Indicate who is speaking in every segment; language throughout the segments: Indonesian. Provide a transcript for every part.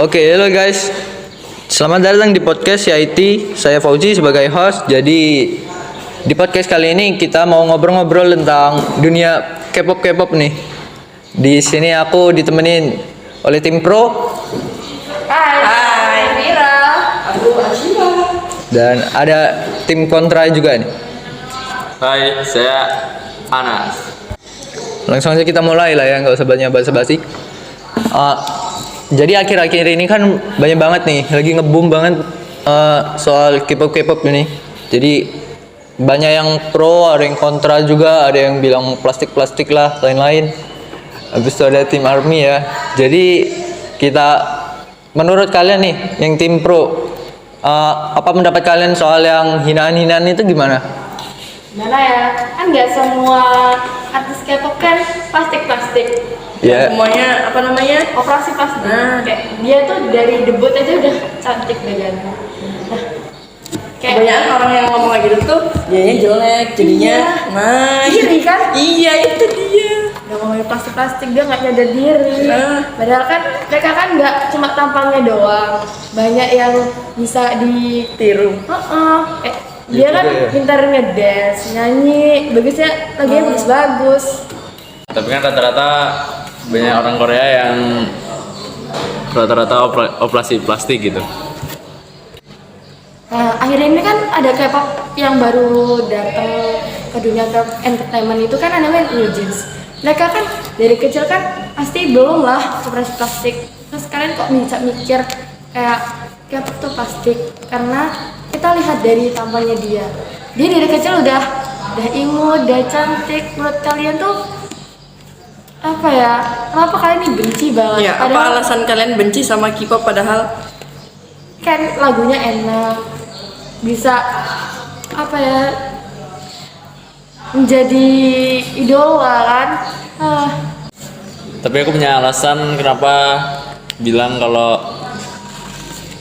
Speaker 1: Oke, halo guys. Selamat datang di podcast YIT. Saya Fauzi sebagai host. Jadi di podcast kali ini kita mau ngobrol-ngobrol tentang dunia K-pop nih. Di sini aku ditemenin oleh tim pro.
Speaker 2: Hai, Mira. Aku Ashima.
Speaker 1: Dan ada tim kontra juga nih.
Speaker 3: Hai, saya Anas.
Speaker 1: Langsung aja kita mulai lah ya, nggak usah banyak basa-basi. Jadi akhir-akhir ini kan banyak banget nih, lagi nge-boom banget soal K-pop ini. Jadi banyak yang pro, ada yang kontra juga, ada yang bilang plastik lah, lain-lain. Habis itu ada tim ARMY ya. Jadi menurut kalian nih, yang tim pro, apa pendapat kalian soal yang hinaan-hinaan itu gimana?
Speaker 2: Gimana ya? Kan nggak semua artis K-pop kan plastik.
Speaker 1: Ya.
Speaker 2: Semuanya operasi plastik. Kayak dia tuh dari debut aja udah cantik deh kan. Nah, kayak
Speaker 4: Kebanyakan orang yang ngomong kayak gitu tuh dianya jelek, jadinya
Speaker 2: iri kan?
Speaker 4: Iya, itu dia.
Speaker 2: Udah ngomongin plastik dia nggak nyadar diri. Padahal kan mereka kan nggak cuma tampangnya doang, banyak yang bisa ditiru. Dia kan pintar ngedance, nyanyi, bagusnya lagunya bagus.
Speaker 3: Tapi kan rata-rata banyak orang Korea yang rata-rata operasi plastik gitu.
Speaker 2: Nah, akhir ini kan ada K-pop yang baru datang ke dunia entertainment itu kan namanya New Jeans. Mereka kan dari kecil kan pasti belum lah operasi plastik. Terus kalian kok bisa mikir kayak K-pop tuh plastik? Karena kita lihat dari tampangnya dia dari kecil udah imut, udah cantik. Menurut kalian tuh apa ya? Kenapa kalian ini benci banget?
Speaker 4: Ya, apa alasan kalian benci sama K-pop padahal
Speaker 2: kan lagunya enak, bisa apa ya, menjadi idola kan.
Speaker 3: Tapi aku punya alasan kenapa bilang kalau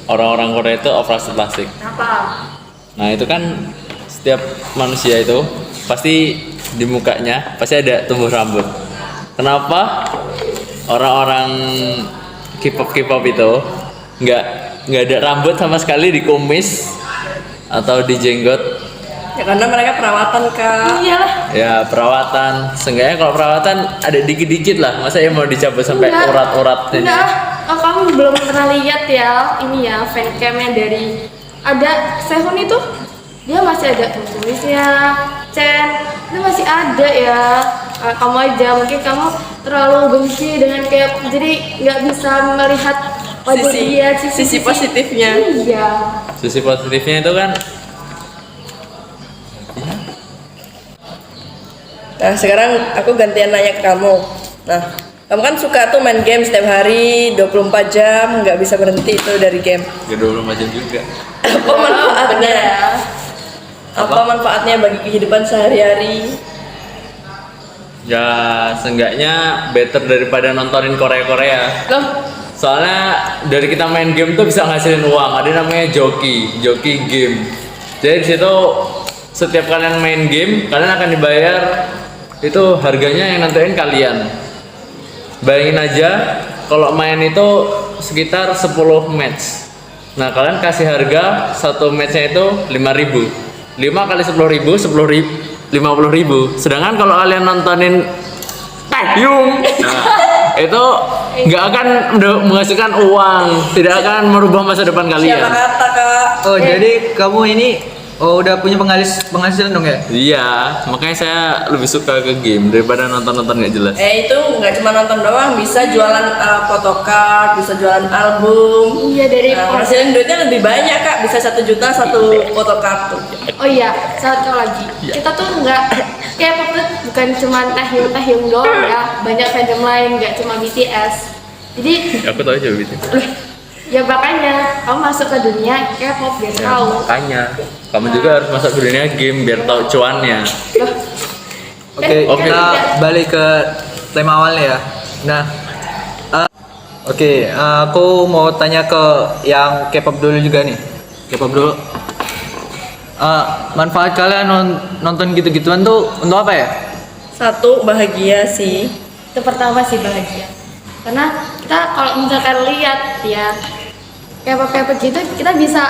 Speaker 3: orang-orang Korea itu operasi plastik.
Speaker 2: Apa?
Speaker 3: Nah itu kan setiap manusia itu pasti di mukanya pasti ada tumbuh rambut. Kenapa orang-orang K-pop itu nggak ada rambut sama sekali di kumis atau di jenggot?
Speaker 4: ya karena mereka perawatan, Kak.
Speaker 2: Iyalah.
Speaker 3: Ya perawatan, seenggaknya kalau perawatan ada dikit-dikit lah. Masa ya mau dicabut sampai
Speaker 2: Enggak.
Speaker 3: urat-urat ini?
Speaker 2: Enggak. Oh, kamu belum pernah lihat ya ini ya fancamnya dari ada Sehun itu, dia masih ada tulisnya Chen, itu masih ada ya. Kamu aja mungkin kamu terlalu benci dengan kayak jadi nggak bisa melihat wajah dia
Speaker 4: sisi positifnya.
Speaker 2: Iya.
Speaker 3: Sisi positifnya itu kan
Speaker 4: Nah, sekarang aku gantian nanya ke kamu. Nah, kamu kan suka tuh main game setiap hari 24 jam, nggak bisa berhenti itu dari game.
Speaker 3: gak 24 jam juga.
Speaker 4: Apa manfaatnya? Apa manfaatnya bagi kehidupan sehari-hari?
Speaker 3: Ya seenggaknya better daripada nontonin Korea.
Speaker 4: Loh,
Speaker 3: Soalnya dari kita main game tuh bisa ngasilin uang. Ada namanya joki game. Jadi di situ setiap kalian main game, kalian akan dibayar. Itu harganya yang nentuin kalian. Bayangin aja kalau main itu sekitar 10 match. Nah, kalian kasih harga satu matchnya itu 5.000. 5 kali 10.000, 50.000. Sedangkan kalau kalian nontonin Taehyung, nah, itu nggak akan menghasilkan uang, tidak akan merubah masa depan kalian.
Speaker 4: siapa kata, Kak?
Speaker 1: Oh, jadi kamu ini udah punya penghasilan dong ya?
Speaker 3: Iya, makanya saya lebih suka ke game daripada nonton-nonton nggak jelas.
Speaker 4: Itu nggak cuma nonton doang, bisa jualan photocard, bisa jualan album.
Speaker 2: Iya dari
Speaker 4: Hasilin duitnya lebih banyak, Kak. Bisa 1 juta satu photocard tuh.
Speaker 2: Oh iya, satu lagi. Kita tuh nggak K-pop tuh bukan cuma Taehyung doang ya, banyak fandom lain, nggak cuma BTS. Jadi
Speaker 3: Aku tahu aja gitu.
Speaker 2: ya makanya kamu masuk ke dunia K-pop biar
Speaker 3: Ya,
Speaker 2: tahu.
Speaker 3: makanya kamu juga harus masuk ke dunia game biar tahu cuannya.
Speaker 2: Loh,
Speaker 1: Oke,
Speaker 3: Oke.
Speaker 1: kita balik ke tema awalnya ya. Nah, aku mau tanya ke yang K-pop dulu juga nih. K-pop dulu. Manfaat kalian nonton gitu-gituan tuh untuk apa ya?
Speaker 4: Satu, bahagia sih.
Speaker 2: itu pertama sih bahagia. Karena kita kalau misalkan lihat ya K-pop gitu kita bisa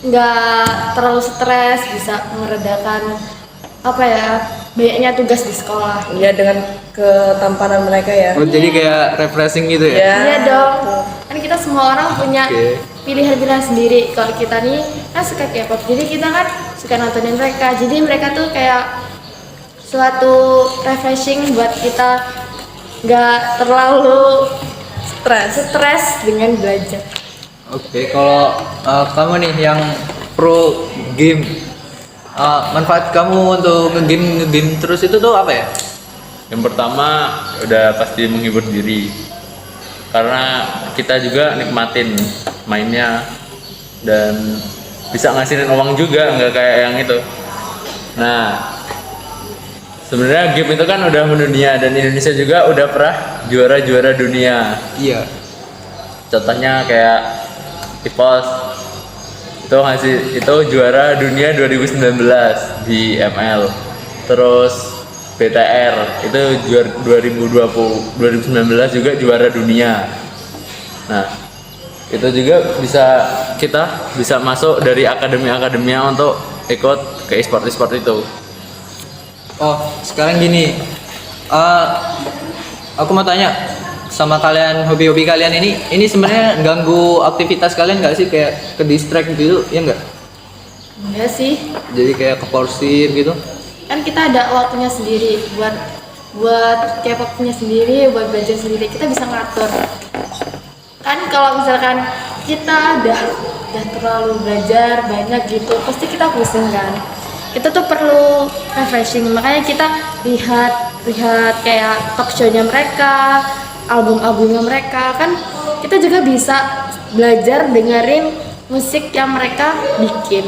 Speaker 2: nggak terlalu stres, bisa meredakan apa ya banyaknya tugas di sekolah.
Speaker 4: Ya dengan ketampanan mereka ya.
Speaker 1: Oh, jadi kayak refreshing gitu ya?
Speaker 4: Ya.
Speaker 2: Iya dong, kan kita semua orang punya
Speaker 1: Oke.
Speaker 2: pilihan-pilihan sendiri. Kalau kita nih kan suka K-pop, jadi kita kan suka nontonin mereka. Jadi mereka tuh kayak suatu refreshing buat kita nggak terlalu stres dengan belajar.
Speaker 1: Oke, kalau kamu nih yang pro game, manfaat kamu untuk ngegame terus itu tuh apa ya?
Speaker 3: Yang pertama udah pasti menghibur diri, karena kita juga nikmatin mainnya dan bisa ngasihin uang juga, nggak kayak yang itu. Nah, sebenarnya game itu kan udah mendunia dan Indonesia juga udah pernah juara dunia.
Speaker 1: Iya.
Speaker 3: Contohnya kayak EVOS itu juara dunia 2019 di ML. Terus BTR itu juara 2019 juga juara dunia. Nah, itu juga kita bisa masuk dari akademi-akademinya untuk ikut ke e-sport itu.
Speaker 1: Oh, sekarang gini, aku mau tanya sama kalian, hobi-hobi kalian ini sebenarnya ganggu aktivitas kalian nggak sih, kayak ke distract gitu, ya nggak?
Speaker 2: Enggak sih,
Speaker 1: Jadi kayak keporsir gitu.
Speaker 2: kan kita ada waktunya sendiri buat K-popnya sendiri, buat belajar sendiri, kita bisa ngatur. Kan kalau misalkan kita udah terlalu belajar banyak gitu, pasti kita pusing kan. Kita tuh perlu refreshing, makanya kita lihat kayak talk show-nya mereka, album-albumnya mereka, kan kita juga bisa belajar dengerin musik yang mereka bikin.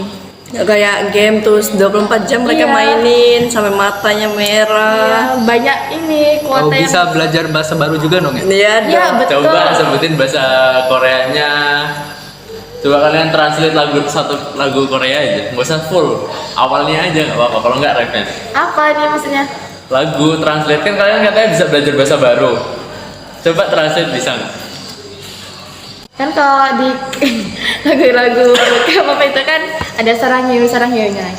Speaker 4: Nggak kayak game terus 24 jam mereka
Speaker 2: Iya.
Speaker 4: mainin sampai matanya merah.
Speaker 2: Banyak ini
Speaker 1: Oh,
Speaker 2: kuota
Speaker 1: bisa belajar bahasa baru juga dong ya?
Speaker 4: Iya
Speaker 2: Iya,
Speaker 4: dong.
Speaker 2: betul.
Speaker 3: Coba sebutin bahasa Koreanya. Coba kalian translate satu lagu Korea aja, nggak usah full. Awalnya aja nggak apa-apa, kalau nggak refresh.
Speaker 2: Apa ini maksudnya?
Speaker 3: Lagu translate kan kalian katanya bisa belajar bahasa baru. Coba translate bisa nggak?
Speaker 2: Kan kalau di lagu-lagu K-pop itu kan ada sarangnya.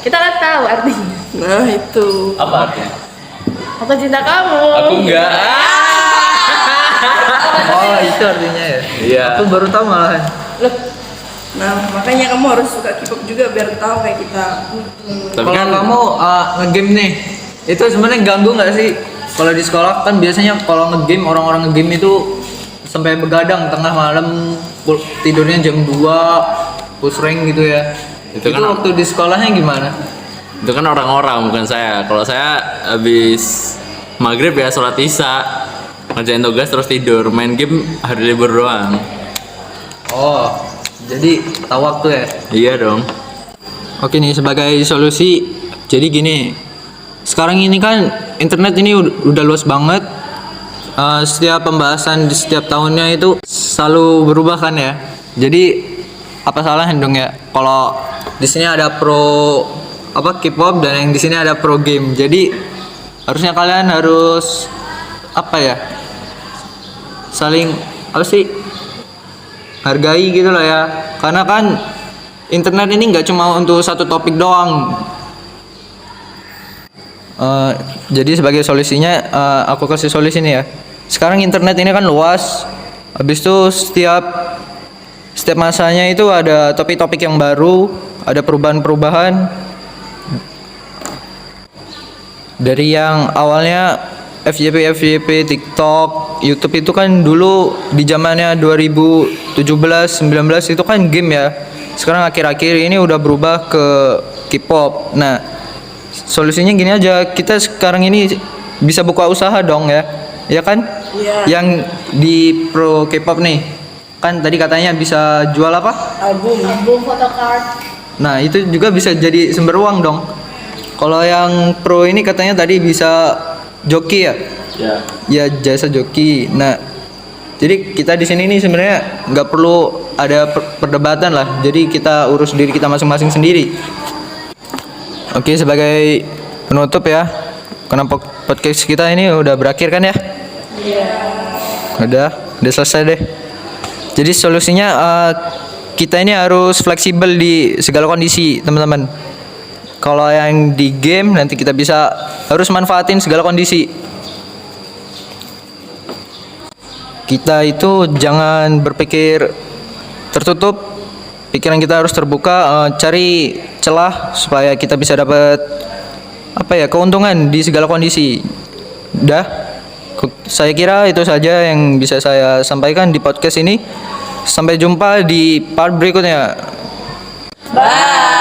Speaker 2: Kita kan tahu artinya.
Speaker 4: Nah itu.
Speaker 3: Apa artinya?
Speaker 2: Aku cinta kamu.
Speaker 3: Aku enggak.
Speaker 1: Oh, itu artinya ya?
Speaker 3: Iya.
Speaker 1: Aku baru tahu malahan.
Speaker 2: Loh,
Speaker 4: Nah makanya kamu harus suka K-pop juga biar tahu kayak kita.
Speaker 3: Tapi
Speaker 1: Kalau
Speaker 3: kan
Speaker 1: kamu ngegame nih, itu sebenarnya ganggu nggak sih? Kalau di sekolah kan biasanya kalau ngegame, orang-orang ngegame itu sampai begadang tengah malam, tidurnya jam 2, push rank gitu ya.
Speaker 3: Itu
Speaker 1: Itu
Speaker 3: kan-
Speaker 1: waktu di sekolahnya gimana?
Speaker 3: itu kan orang-orang bukan saya. Kalau saya habis maghrib ya sholat isya, ngerjain tugas terus tidur, main game hari libur doang.
Speaker 1: Oh, jadi tahu waktu ya?
Speaker 3: Iya dong.
Speaker 1: Oke nih, sebagai solusi, jadi gini, sekarang ini kan internet ini udah luas banget. Setiap pembahasan di setiap tahunnya itu selalu berubah kan ya. Jadi apa salahnya dong ya kalau di sini ada pro K-pop dan yang di sini ada pro game. Jadi harusnya kalian harus apa ya? Saling hargai gitu lah ya. Karena kan internet ini nggak cuma untuk satu topik doang. Jadi sebagai solusinya, aku kasih solusi nih ya. Sekarang internet ini kan luas. Habis itu setiap masanya itu ada topik-topik yang baru, ada perubahan-perubahan. Dari yang awalnya FYP, TikTok, YouTube itu kan dulu di zamannya 2017, 19 itu kan game ya. Sekarang akhir-akhir ini udah berubah ke K-pop. Nah, solusinya gini aja, kita sekarang ini bisa buka usaha dong ya. Ya kan?
Speaker 4: Iya.
Speaker 1: Yang di pro K-pop nih. Kan tadi katanya bisa jual apa?
Speaker 2: album photocard.
Speaker 1: Nah, itu juga bisa jadi sumber uang dong. Kalau yang pro ini katanya tadi bisa joki ya?
Speaker 3: Ya.
Speaker 1: Ya, jasa joki. Nah, jadi kita di sini nih sebenarnya nggak perlu ada perdebatan lah. Jadi kita urus diri kita masing-masing sendiri. Oke, sebagai penutup ya, karena podcast kita ini udah berakhir kan ya? Iya. Udah. udah selesai deh. Jadi solusinya kita ini harus fleksibel di segala kondisi, teman-teman. Kalau yang di game nanti kita bisa harus manfaatin segala kondisi. Kita itu jangan berpikir tertutup, pikiran kita harus terbuka, cari celah supaya kita bisa dapat keuntungan di segala kondisi. Saya kira itu saja yang bisa saya sampaikan di podcast ini. Sampai jumpa di part berikutnya.
Speaker 4: Bye.